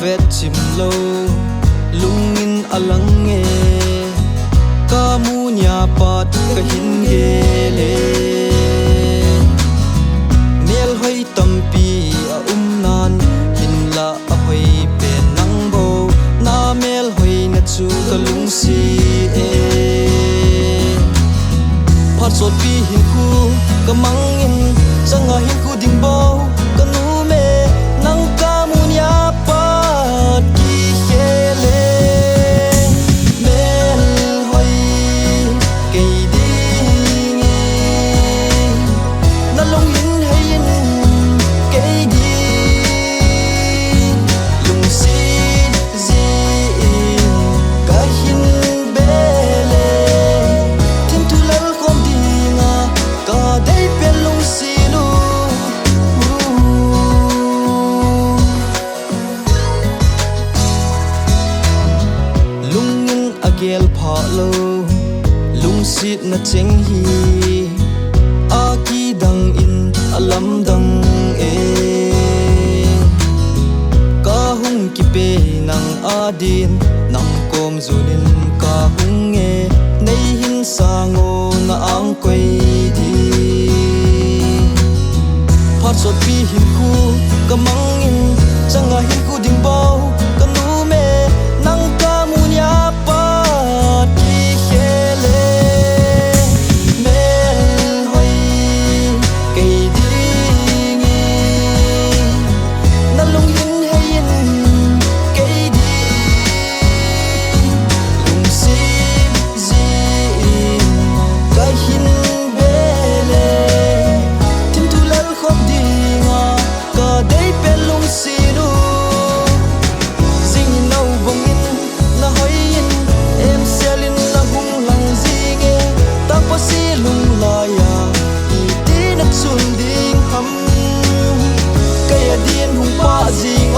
vet chim lo lungin alang nge kamu nya pat ka hin ge le Melhoi tampi a nan hin la a hoi pe nang bo na Melhoi na chu ka lung si e phat sot pi hin khu ka mang in changa hin khu ding bo ka nu me nang kamu nya pat ki hele Melhoi ke ding na long in hayin ke di lung sin zin ka hin bele tin tu lal khom dinga ka dei pe lung sinu lungin agel pha lo lung sit na cheng hi a ki dang in alam dang e ka hung ki pe nang adin nang kom zunin ka hung e nei hin sango na ang koi di phat sot pi hin khu ka mang in changa hin khu ding bao ka nu me nang ka mu nya pa ki hele Melhoi ke ding na lung hin hayin ke di lung sim zin ka hin bele tim tu lal khom dinga ka dei pe lung sinu zing nau bong in na hoin em selin na hung lang zinge ta pa si lung la ya i ti na chun ding ham kaya din hung pa zing